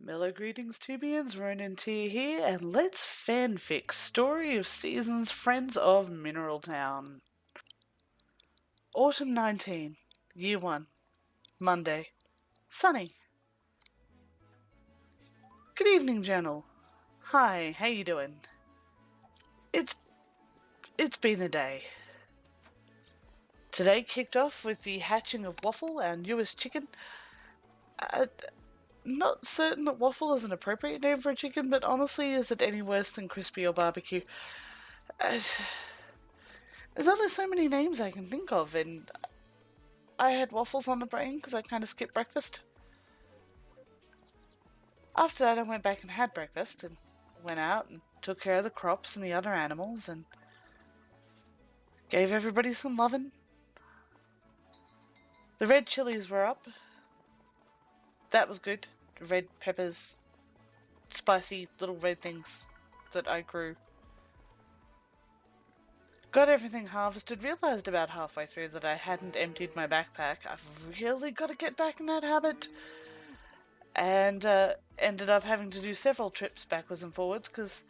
Mellow greetings, Tubians, Ronan Tier here, and let's fanfic Story of Seasons Friends of Mineral Town. Autumn 19, Year 1, Monday. Sunny. Good evening, Journal. Hi, how you doing? It's been a day. Today kicked off with the hatching of Waffle, our newest chicken. Not certain that Waffle is an appropriate name for a chicken, but honestly, is it any worse than Crispy or Barbecue? There's only so many names I can think of, and I had waffles on the brain because I kind of skipped breakfast. After that, I went back and had breakfast and went out and took care of the crops and the other animals and gave everybody some lovin'. The red chilies were up. That was good. Red peppers, spicy little red things that I grew. Got everything harvested, realised about halfway through that I hadn't emptied my backpack. I've really got to get back in that habit. And ended up having to do several trips backwards and forwards because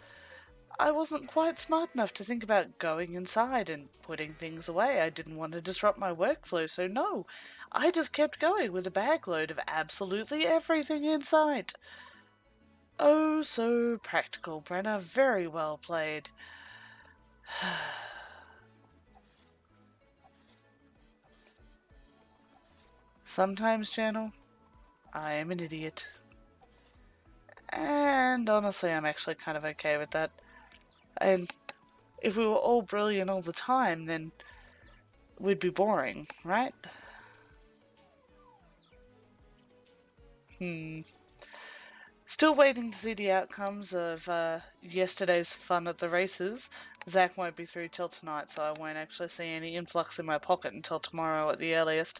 I wasn't quite smart enough to think about going inside and putting things away. I didn't want to disrupt my workflow, so no, I just kept going with a bag load of absolutely everything in sight. Oh, so practical, Brenna. Very well played. Sometimes, Channel, I am an idiot. And honestly, I'm actually kind of okay with that. And if we were all brilliant all the time, then we'd be boring, right? Still waiting to see the outcomes of yesterday's fun at the races. Zach won't be through till tonight, so I won't actually see any influx in my pocket until tomorrow at the earliest.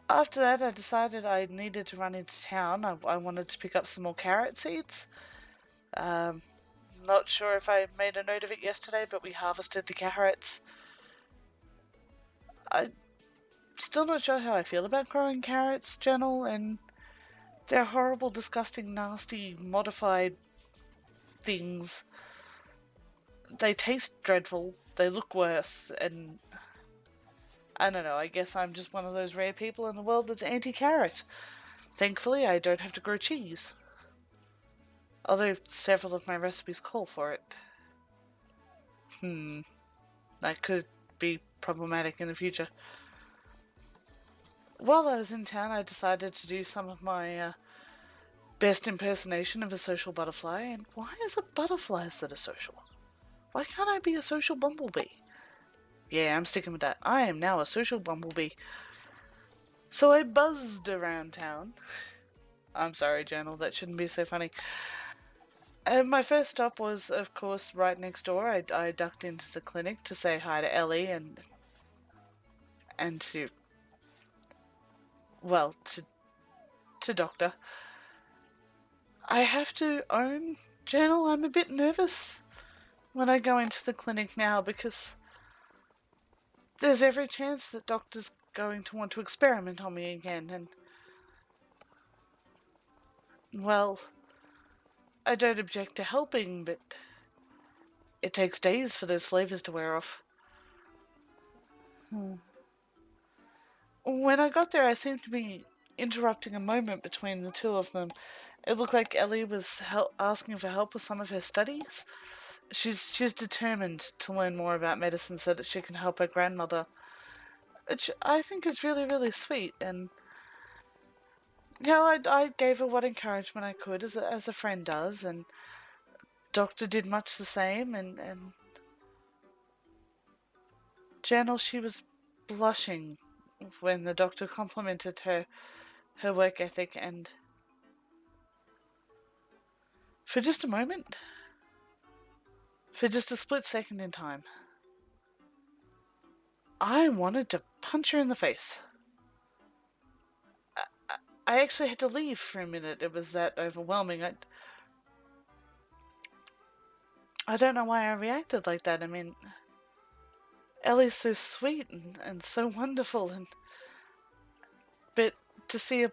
After that, I decided I needed to run into town. I wanted to pick up some more carrot seeds. Not sure if I made a note of it yesterday, but we harvested the carrots. I'm still not sure how I feel about growing carrots, Journal, and they're horrible, disgusting, nasty, modified things. They taste dreadful, they look worse, and I don't know, I guess I'm just one of those rare people in the world that's anti-carrot. Thankfully, I don't have to grow cheese. Although several of my recipes call for it. That could be problematic in the future. While I was in town, I decided to do some of my best impersonation of a social butterfly, and why is it butterflies that are social? Why can't I be a social bumblebee? Yeah, I'm sticking with that. I am now a social bumblebee. So I buzzed around town. I'm sorry, Journal, that shouldn't be so funny. My first stop was, of course, right next door. I ducked into the clinic to say hi to Ellie and to, well, to Doctor. I have to own, Journal, I'm a bit nervous when I go into the clinic now because there's every chance that Doctor's going to want to experiment on me again, and well, I don't object to helping, but it takes days for those flavours to wear off. When I got there, I seemed to be interrupting a moment between the two of them. It looked like Ellie was asking for help with some of her studies. She's determined to learn more about medicine so that she can help her grandmother, which I think is really, really sweet. And I gave her what encouragement I could, as a friend does, and Doctor did much the same. And Journal, she was blushing when the doctor complimented her work ethic, and for just a moment, for just a split second in time, I wanted to punch her in the face. I actually had to leave for a minute. It was that overwhelming. I don't know why I reacted like that. I mean, Ellie's so sweet and so wonderful, but to see her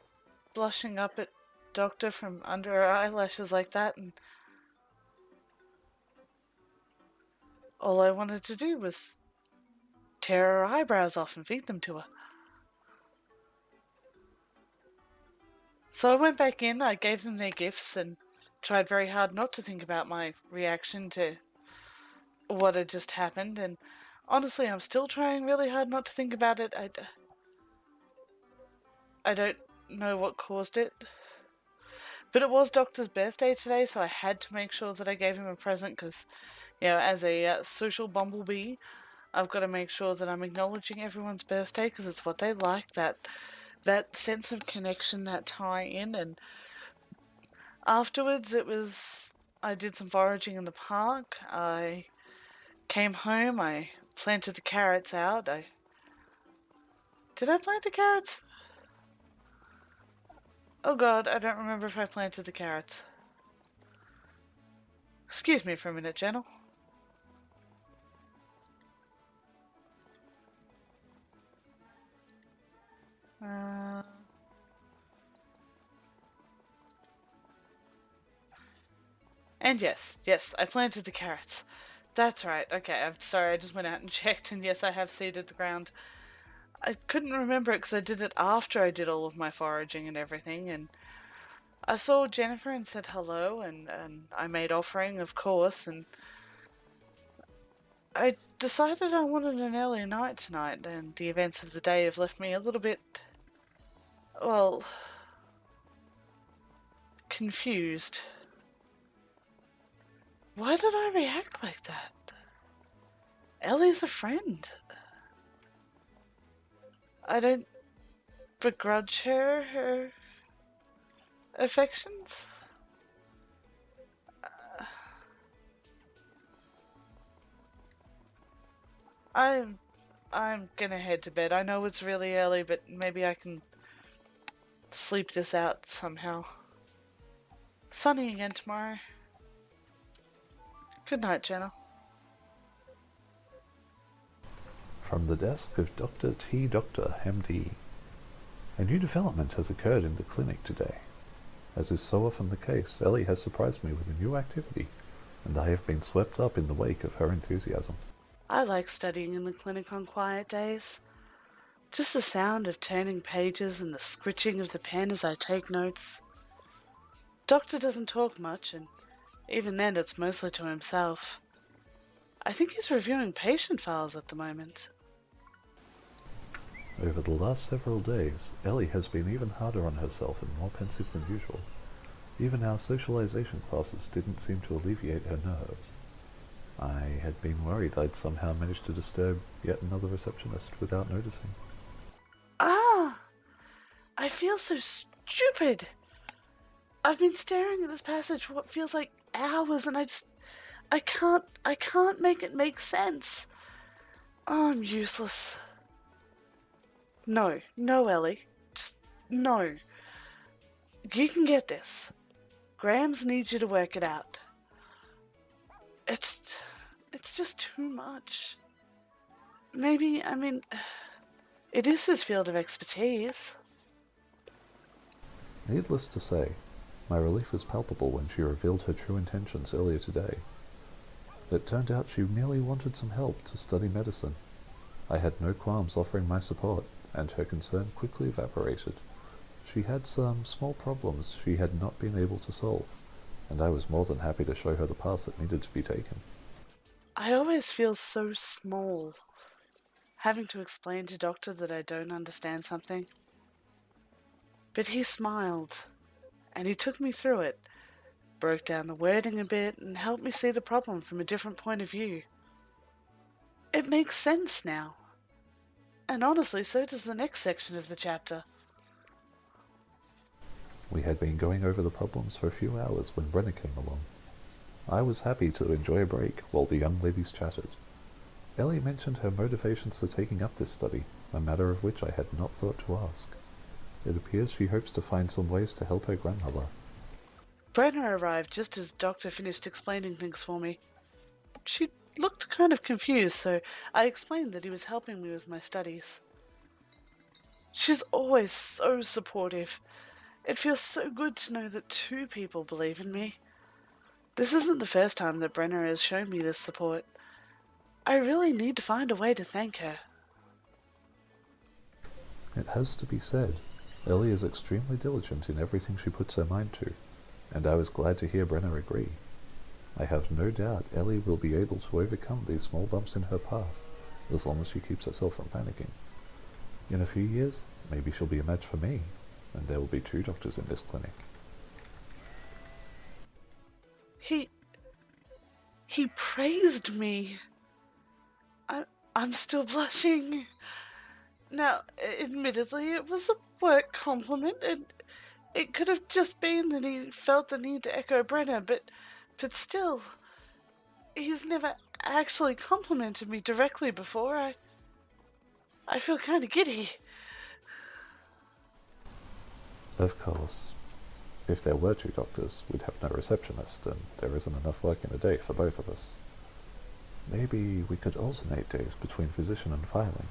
blushing up at doctor from under her eyelashes like that, and all I wanted to do was tear her eyebrows off and feed them to her. So I went back in, I gave them their gifts, and tried very hard not to think about my reaction to what had just happened, and honestly, I'm still trying really hard not to think about it. I don't know what caused it. But it was Doctor's birthday today, so I had to make sure that I gave him a present because, as a social bumblebee, I've got to make sure that I'm acknowledging everyone's birthday because it's what they like, that sense of connection, that tie-in. And afterwards, I did some foraging in the park. I came home, I planted the carrots out. Did I plant the carrots? Oh god, I don't remember if I planted the carrots. Excuse me for a minute, Channel. And yes, I planted the carrots. That's right. Okay, I'm sorry, I just went out and checked, and yes, I have seeded the ground. I couldn't remember it because I did it after I did all of my foraging and everything, and I saw Jennifer and said hello, and I made offering, of course, and I decided I wanted an early night tonight, and the events of the day have left me a little bit, well, confused. Why did I react like that? Ellie's a friend. I don't begrudge her affections. I'm gonna head to bed. I know it's really early, but maybe I can sleep this out somehow. Sunny again tomorrow. Good night, Jenna. From the desk of Dr. T. Doctor, MD. A new development has occurred in the clinic today. As is so often the case, Ellie has surprised me with a new activity, and I have been swept up in the wake of her enthusiasm. I like studying in the clinic on quiet days. Just the sound of turning pages and the scritching of the pen as I take notes. Doctor doesn't talk much, and even then it's mostly to himself. I think he's reviewing patient files at the moment. Over the last several days, Ellie has been even harder on herself and more pensive than usual. Even our socialization classes didn't seem to alleviate her nerves. I had been worried I'd somehow managed to disturb yet another receptionist without noticing. I feel so stupid. I've been staring at this passage for what feels like hours, and I can't make it make sense. Oh, I'm useless. No, Ellie. Just no. You can get this. Grams needs you to work it out. It's just too much. Maybe, it is his field of expertise. Needless to say, my relief was palpable when she revealed her true intentions earlier today. It turned out she merely wanted some help to study medicine. I had no qualms offering my support, and her concern quickly evaporated. She had some small problems she had not been able to solve, and I was more than happy to show her the path that needed to be taken. I always feel so small, having to explain to Doctor that I don't understand something. But he smiled, and he took me through it, broke down the wording a bit, and helped me see the problem from a different point of view. It makes sense now. And honestly, so does the next section of the chapter. We had been going over the problems for a few hours when Brenna came along. I was happy to enjoy a break while the young ladies chatted. Ellie mentioned her motivations for taking up this study, a matter of which I had not thought to ask. It appears she hopes to find some ways to help her grandmother. Brenna arrived just as Doctor finished explaining things for me. She looked kind of confused, so I explained that he was helping me with my studies. She's always so supportive. It feels so good to know that 2 people believe in me. This isn't the first time that Brenna has shown me this support. I really need to find a way to thank her. It has to be said, Ellie is extremely diligent in everything she puts her mind to, and I was glad to hear Brenna agree. I have no doubt Ellie will be able to overcome these small bumps in her path, as long as she keeps herself from panicking. In a few years, maybe she'll be a match for me, and there will be 2 doctors in this clinic. He praised me. I'm still blushing. Now, admittedly, it was a work compliment, and it could have just been that he felt the need to echo Brenna, but still, he's never actually complimented me directly before. I feel kind of giddy. Of course, if there were 2 doctors, we'd have no receptionist, and there isn't enough work in a day for both of us. Maybe we could alternate days between physician and filing.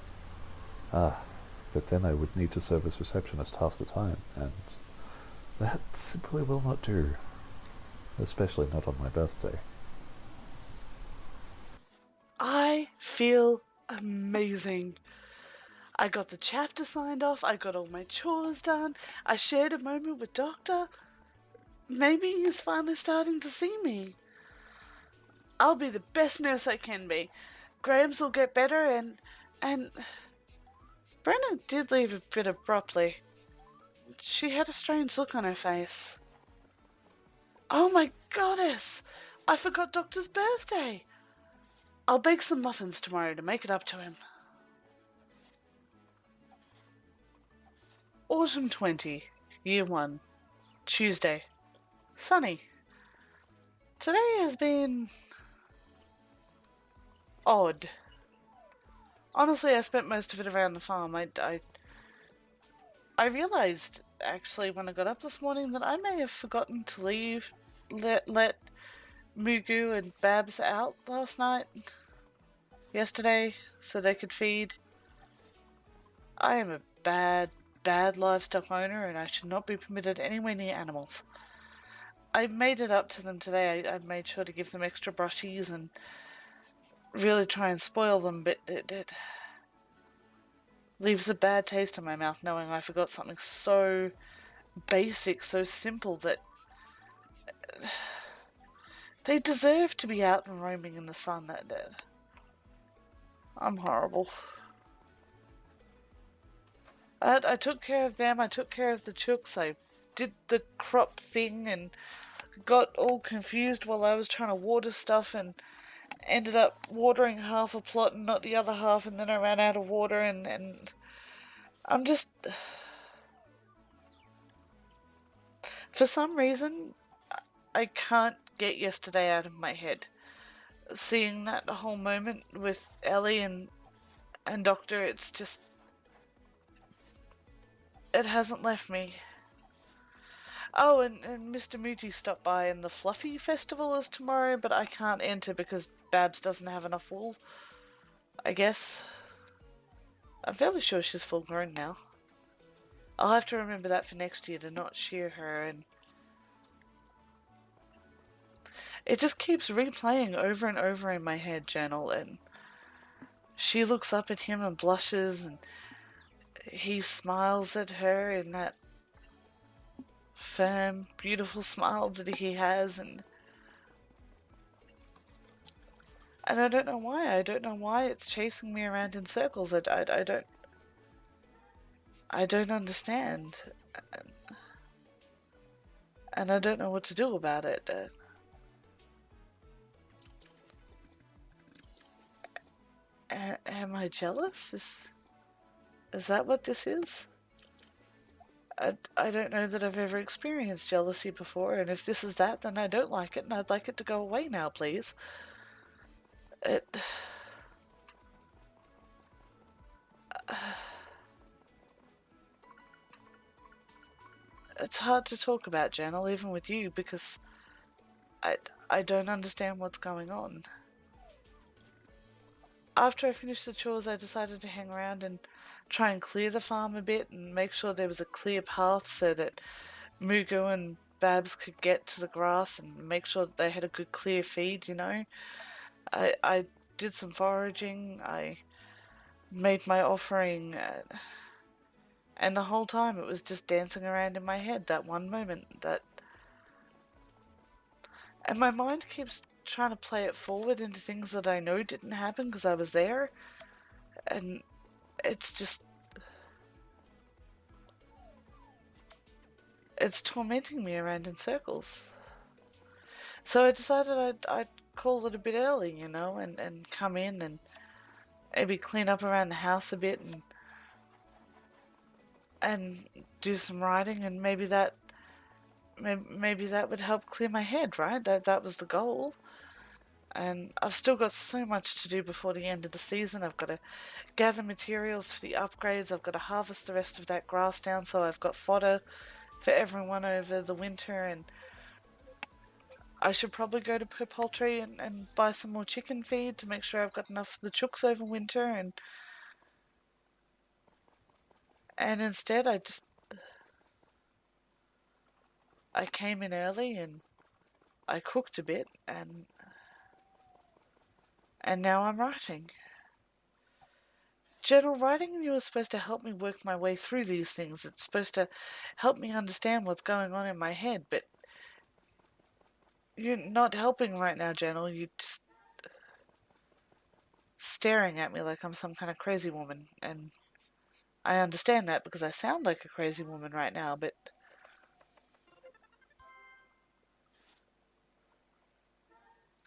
But then I would need to serve as receptionist half the time, and that simply will not do. Especially not on my birthday. I feel amazing. I got the chapter signed off, I got all my chores done, I shared a moment with Doctor. Maybe he's finally starting to see me. I'll be the best nurse I can be. Grams will get better, and Brenna did leave a bit abruptly. She had a strange look on her face. Oh my goddess! I forgot Doctor's birthday! I'll bake some muffins tomorrow to make it up to him. Autumn 20, Year 1, Tuesday. Sunny. Today has been odd. Honestly, I spent most of it around the farm. I realized, actually, when I got up this morning that I may have forgotten to let Mugu and Babs out yesterday, so they could feed. I am a bad livestock owner, and I should not be permitted anywhere near animals. I made it up to them today. I made sure to give them extra brushies and really try and spoil them, but it leaves a bad taste in my mouth knowing I forgot something so basic, so simple, that they deserve to be out and roaming in the sun. I'm horrible. I took care of them, I took care of the chooks, I did the crop thing and got all confused while I was trying to water stuff and ended up watering half a plot and not the other half, and then I ran out of water, and I'm just... For some reason, I can't get yesterday out of my head. Seeing that whole moment with Ellie and Doctor, it's just... It hasn't left me. Oh, and Mr. Muji stopped by, and the Fluffy Festival is tomorrow, but I can't enter because Babs doesn't have enough wool, I guess. I'm fairly sure she's full grown now. I'll have to remember that for next year to not shear her, and it just keeps replaying over and over in my head, Journal, and she looks up at him and blushes, and he smiles at her in that firm, beautiful smile that he has, and I don't know why. I don't know why it's chasing me around in circles. I don't understand, and I don't know what to do about it. Am I jealous? Is that what this is? I don't know that I've ever experienced jealousy before, and if this is that, then I don't like it, and I'd like it to go away now, please. It's hard to talk about, Janelle, even with you, because I don't understand what's going on. After I finished the chores, I decided to hang around and try and clear the farm a bit and make sure there was a clear path so that Mugo and Babs could get to the grass and make sure that they had a good clear feed, I did some foraging, I made my offering, and the whole time it was just dancing around in my head, that one moment, and my mind keeps trying to play it forward into things that I know didn't happen because I was there, and it's just, it's tormenting me around in circles. So I decided I'd call it a bit early, and come in and maybe clean up around the house a bit and do some writing, and maybe that would help clear my head, right? That was the goal. And I've still got so much to do before the end of the season. I've got to gather materials for the upgrades. I've got to harvest the rest of that grass down so I've got fodder for everyone over the winter. And I should probably go to Per Poultry and buy some more chicken feed to make sure I've got enough for the chooks over winter. And instead, I came in early and I cooked a bit, and now I'm writing. General, writing you was supposed to help me work my way through these things. It's supposed to help me understand what's going on in my head, but you're not helping right now, General. You're just staring at me like I'm some kind of crazy woman, and I understand that because I sound like a crazy woman right now, but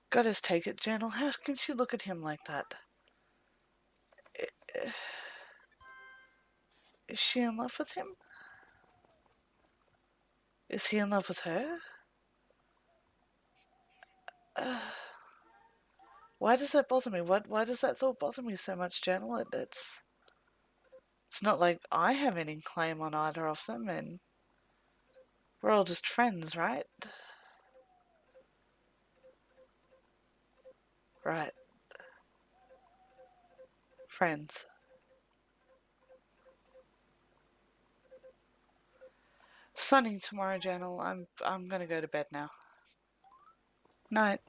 gotta take it, General. How can she look at him like that? Is she in love with him? Is he in love with her? Why does that bother me? Why does that thought bother me so much, General? It's not like I have any claim on either of them, and we're all just friends, right? Right. Friends. Sunny tomorrow, General. I'm gonna go to bed now. Night.